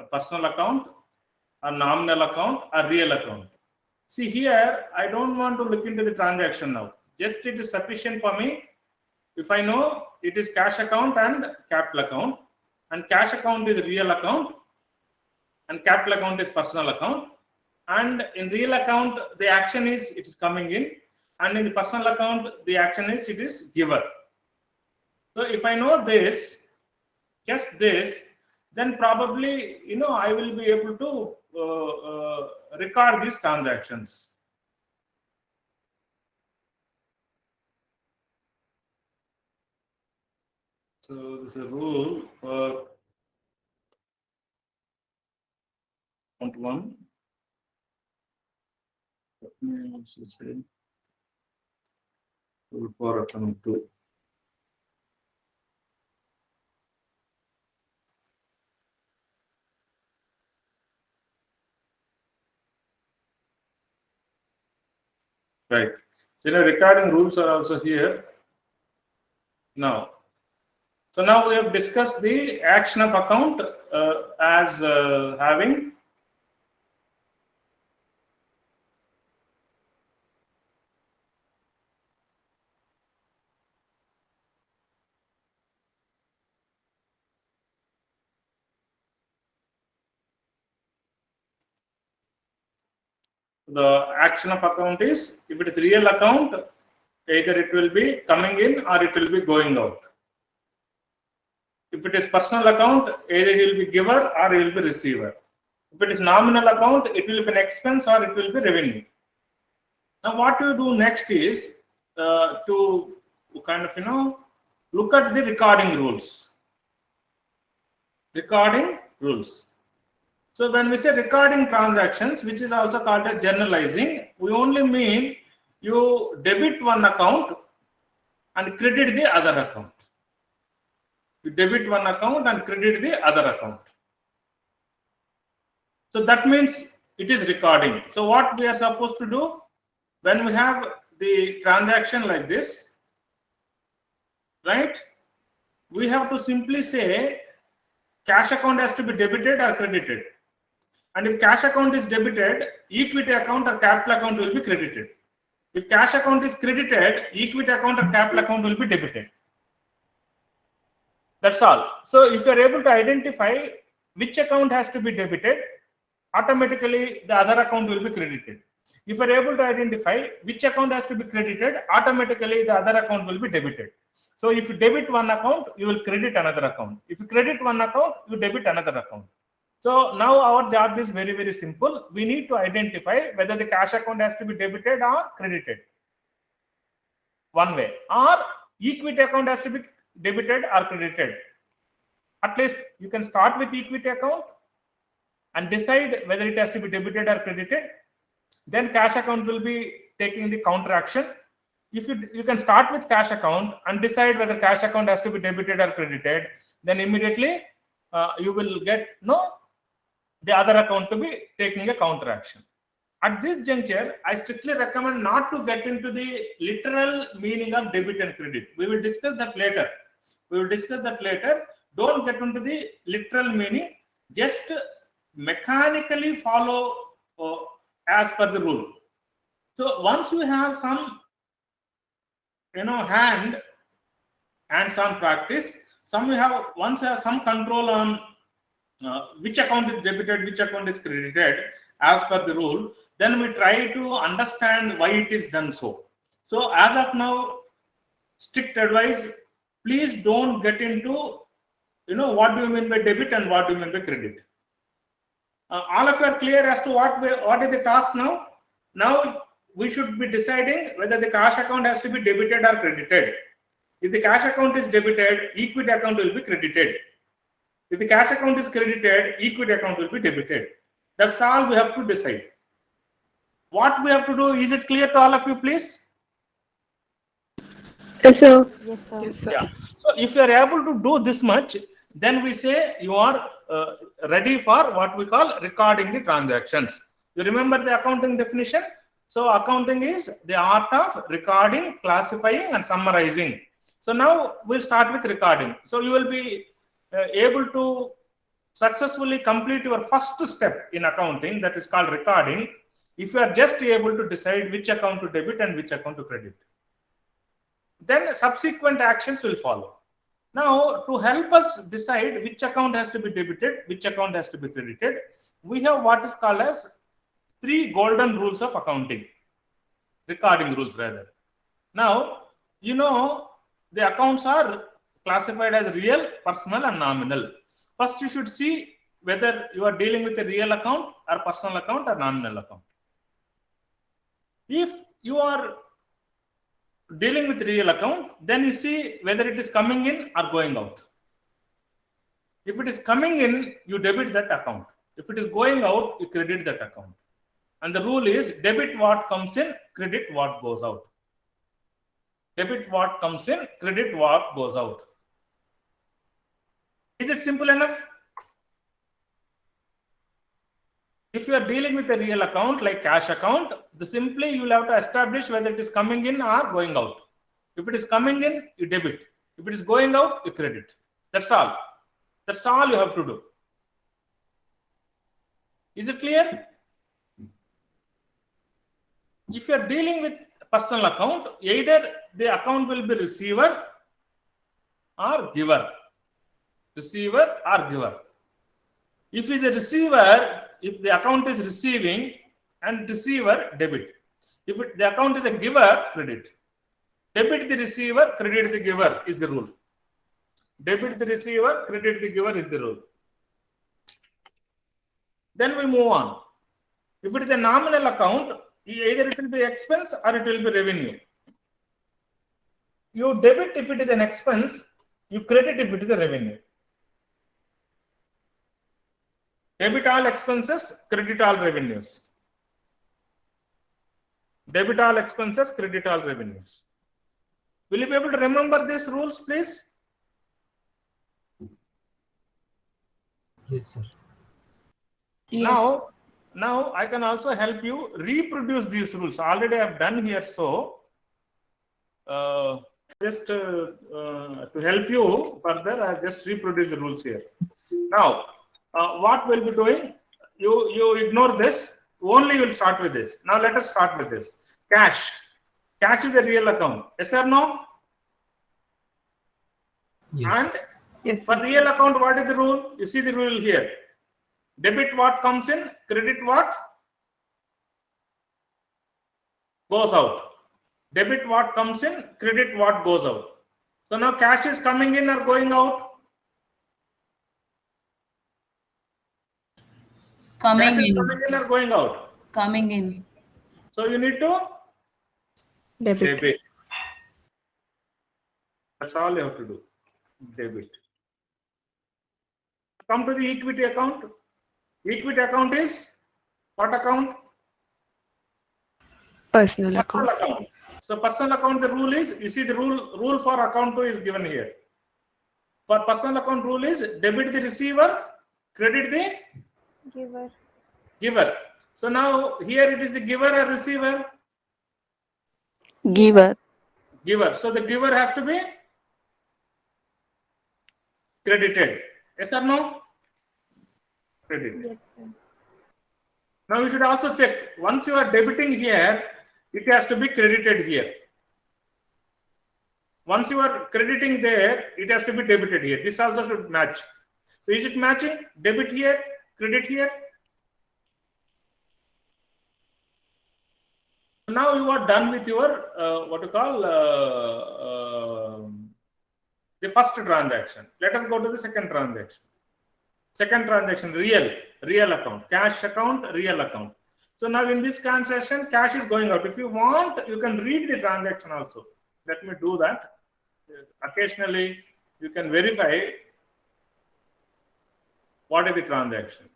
a personal account, a nominal account, a real account. See here, I don't want to look into the transaction now. Just it is sufficient for me if I know it is cash account and capital account, and cash account is real account and capital account is personal account, and in real account the action is it is coming in, and in the personal account the action is it is giver. So if I know this, just this, then probably I will be able to record these transactions. So this is a rule for account 1. Let me also say rule for account 2. Right. So recording rules are also here. Now, so now we have discussed the action of account as having the action of account is, if it is real account, either it will be coming in or it will be going out. If it is personal account, either he will be giver or he will be receiver. If it is nominal account, it will be an expense or it will be revenue. Now what you do next is to kind of look at the recording rules. Recording rules. So when we say recording transactions, which is also called as generalizing, we only mean you debit one account and credit the other account. You debit one account and credit the other account. So that means it is recording. So what we are supposed to do when we have the transaction like this, right? We have to simply say cash account has to be debited or credited. And if cash account is debited, equity account or capital account will be credited. If cash account is credited, equity account or capital account will be debited. That's all. So if you are able to identify which account has to be debited, automatically the other account will be credited. If you are able to identify which account has to be credited, automatically the other account will be debited. So if you debit one account, you will credit another account. If you credit one account, you debit another account. So now our job is very, very simple. We need to identify whether the cash account has to be debited or credited. One way. Or equity account has to be debited or credited. At least you can start with equity account and decide whether it has to be debited or credited. Then cash account will be taking the counter action. If you can start with cash account and decide whether cash account has to be debited or credited, then immediately you will get the other account to be taking a counter action. At this juncture, I strictly recommend not to get into the literal meaning of debit and credit. We will discuss that later. Don't get into the literal meaning. Just mechanically follow as per the rule. So once you have some hands-on practice, once you have some control on which account is debited, which account is credited as per the rule, then we try to understand why it is done so. So as of now, strict advice, please don't get into what do you mean by debit and what do you mean by credit. All of you are clear as to what is the task now. Now we should be deciding whether the cash account has to be debited or credited. If the cash account is debited, equity account will be credited. If the cash account is credited, equity account will be debited. That's all we have to decide. What we have to do, is it clear to all of you, please? Yes, sir. Yes, sir. Yes, sir. Yeah. So if you are able to do this much, then we say you are ready for what we call recording the transactions. You remember the accounting definition? So accounting is the art of recording, classifying and summarizing. So now we'll start with recording. So you will be able to successfully complete your first step in accounting, that is called recording, if you are just able to decide which account to debit and which account to credit. Then subsequent actions will follow. Now, to help us decide which account has to be debited, which account has to be credited, we have what is called as 3 golden rules of accounting, recording rules rather. Now, you know, the accounts are classified as real, personal and nominal. First, you should see whether you are dealing with a real account or personal account or nominal account. If you are dealing with real account, then you see whether it is coming in or going out. If it is coming in, you debit that account. If it is going out, you credit that account. And the rule is debit what comes in, credit what goes out. Debit what comes in, credit what goes out. Is it simple enough? If you are dealing with a real account like cash account, simply you will have to establish whether it is coming in or going out. If it is coming in, you debit. If it is going out, you credit. That's all. That's all you have to do. Is it clear? If you are dealing with personal account, either the account will be receiver or giver. Receiver or giver. If it is a receiver, if the account is receiving and receiver, debit. If the account is a giver, credit. Debit the receiver, credit the giver is the rule. Debit the receiver, credit the giver is the rule. Then we move on. If it is a nominal account, either it will be expense or it will be revenue. You debit if it is an expense, you credit if it is a revenue. Debit all expenses, credit all revenues. Debit all expenses, credit all revenues. Will you be able to remember these rules, please? Yes, sir. Yes. Now I can also help you reproduce these rules. Already I have done here, so just to help you further, I just reproduce the rules here. Now, what we'll be doing? You ignore this. Only you will start with this. Now let us start with this. Cash. Cash is a real account. Yes or no? Yes. And Yes. for real account, what is the rule? You see the rule here. Debit what comes in, credit what goes out. Debit what comes in, credit what goes out. So now cash is coming in or going out? Coming Cash is in. coming in or going out? Coming in. So you need to debit. That's all you have to do. Debit. Come to the equity account. Equity account is what account? Personal account. Personal account. So personal account, the rule is, you see the rule for account 2 is given here. For personal account, rule is debit the receiver, credit the giver. So now here it is the giver or receiver? Giver. Giver. So the giver has to be credited. Yes or no? Credited. Yes, sir. Now you should also check, once you are debiting here, it has to be credited here. Once you are crediting there, it has to be debited here. This also should match. So is it matching? Debit here, credit here. Now you are done with your what you call the first transaction. Let us go to the second transaction. Second transaction, real account, cash account, real account. So now in this transaction, cash is going out. If you want, you can read the transaction also. Let me do that. Occasionally, you can verify what is the transaction.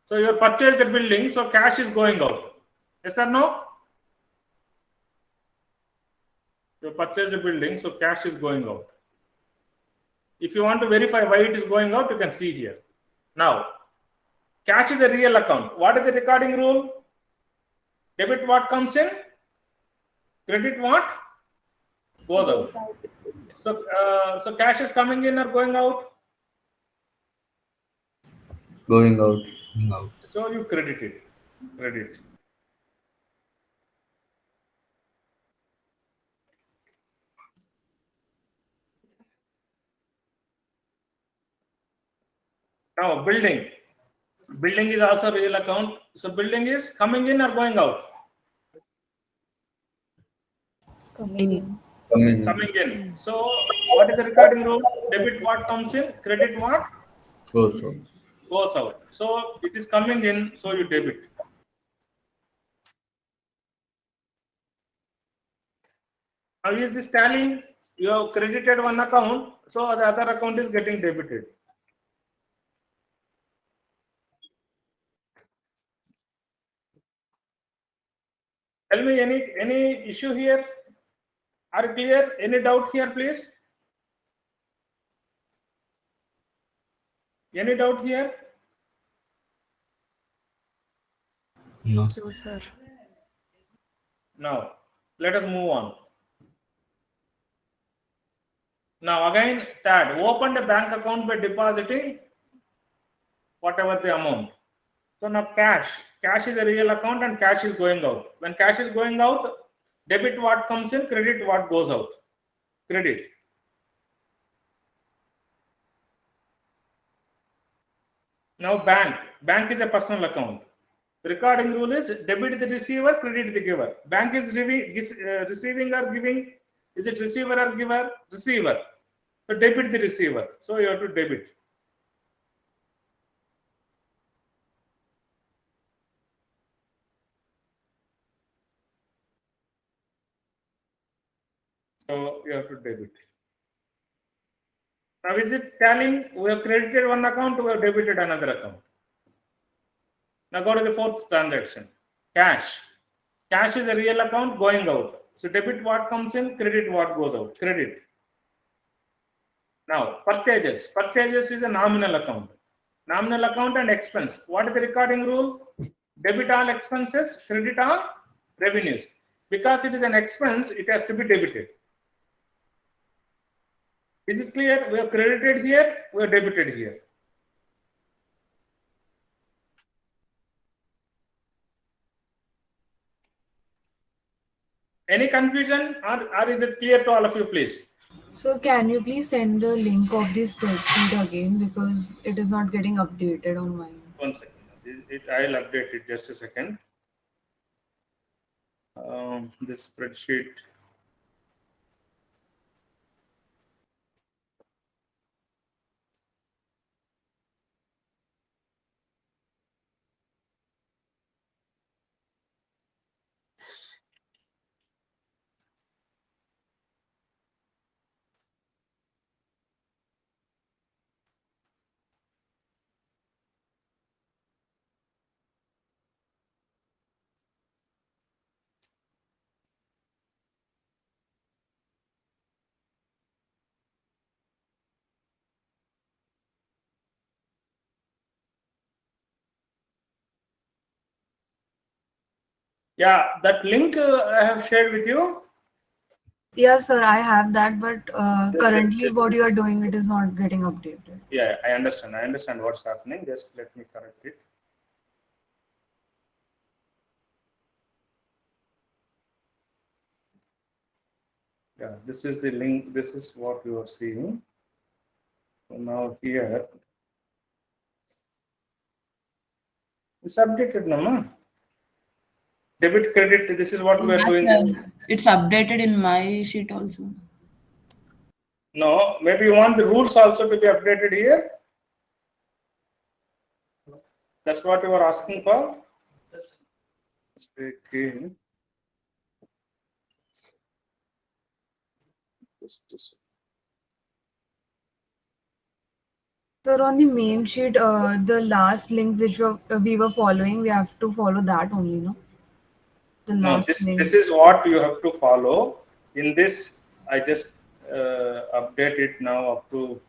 So you have purchased a building, so cash is going out. Yes or no? You purchased a building, so cash is going out. If you want to verify why it is going out, you can see here. Now, cash is a real account. What is the recording rule? Debit what comes in, credit what goes out. So, so cash is coming in or going out? Going out. Out. So you credit it. Credit. Now building. Building is also real account. So building is coming in or going out? Coming in. Coming in. Coming in. So what is the recording rule? Debit what comes in, credit what Goes out. goes out. So it is coming in, so you debit. Now is this tallying? You have credited one account, so the other account is getting debited. Tell me any issue here? Are you clear? Any doubt here, please? Any doubt here? No, sir. No, sir. Now let us move on. Now again, third, open a bank account by depositing whatever the amount. So now cash is a real account and cash is going out. When cash is going out, debit what comes in, credit what goes out. Credit. Now bank is a personal account. Recording rule is debit the receiver, credit the giver. Bank is receiving or giving. Is it receiver or giver? Receiver. So debit the receiver. So you have to debit. So you have to debit. Now is it tallying? We have credited one account, we have debited another account. Now go to the fourth transaction. Cash. Cash is a real account going out. So debit what comes in, credit what goes out. Credit. Now purchases. Purchases is a nominal account. Nominal account and expense. What is the recording rule? Debit all expenses, credit all revenues. Because it is an expense, it has to be debited. Is it clear? We have credited here, we have debited here. Any confusion or is it clear to all of you, please? So can you please send the link of the spreadsheet again, because it is not getting updated on mine. 1 second. I'll update it, just a second. This spreadsheet. Yeah, that link I have shared with you. Yeah, sir, I have that, but currently what you are doing, it is not getting updated. Yeah, I understand. I understand what's happening. Just let me correct it. Yeah, this is the link. This is what you are seeing. So now here, it's updated, no? Debit, credit. This is what we are Yes, doing. sir. It's updated in my sheet also. No, maybe you want the rules also to be updated here. That's what you are asking for. Okay. Sir, on the main sheet, the last link which we were following, we have to follow that only, no? The No, last link. this is what you have to follow. In this, I just update it now up to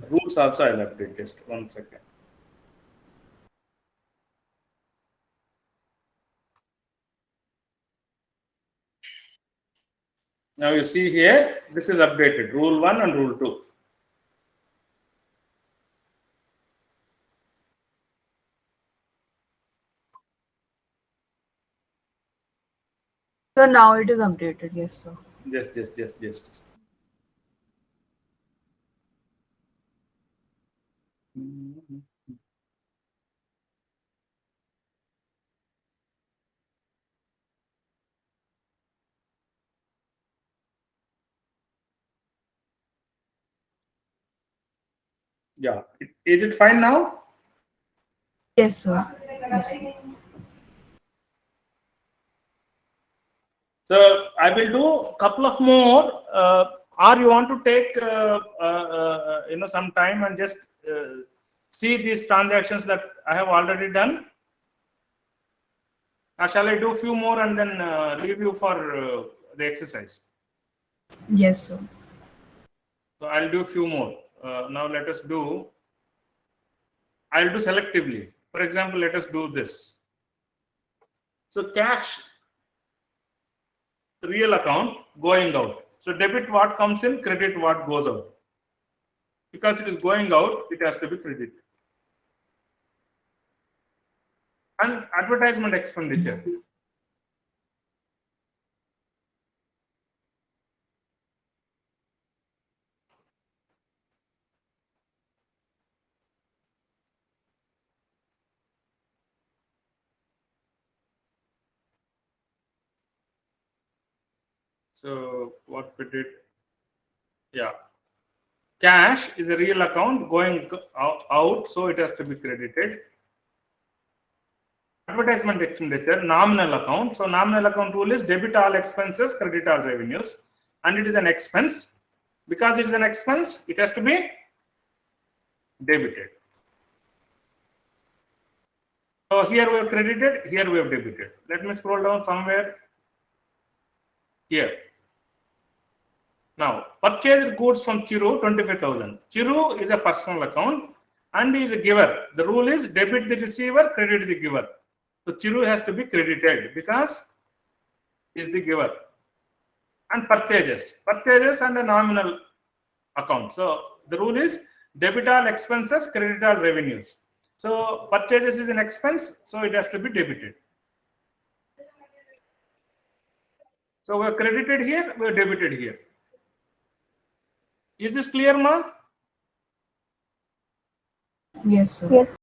rules also. I'll update. Just 1 second. Now you see here, this is updated. Rule 1 and rule 2. So now it is updated. Yes, sir. Just. Yeah. Is it fine now? Yes, sir. Yes, sir. So I will do a couple of more, or you want to take some time and just see these transactions that I have already done. Or shall I do a few more and then leave you for the exercise? Yes, sir. So I'll do a few more. Now let us do. I'll do selectively. For example, let us do this. So cash, real account going out. So debit what comes in, credit what goes out. Because it is going out, it has to be credited. And advertisement expenditure. So what we did, yeah. Cash is a real account going out, so it has to be credited. Advertisement expenditure, nominal account. So nominal account rule is debit all expenses, credit all revenues, and it is an expense. Because it is an expense, it has to be debited. So here we have credited, here we have debited. Let me scroll down somewhere here. Now, purchased goods from Chiru, 25,000. Chiru is a personal account and he is a giver. The rule is debit the receiver, credit the giver. So Chiru has to be credited because he is the giver. And purchases and a nominal account. So the rule is debit all expenses, credit all revenues. So purchases is an expense, so it has to be debited. So we are credited here, we are debited here. Is this clear, ma? Yes, sir. Yes.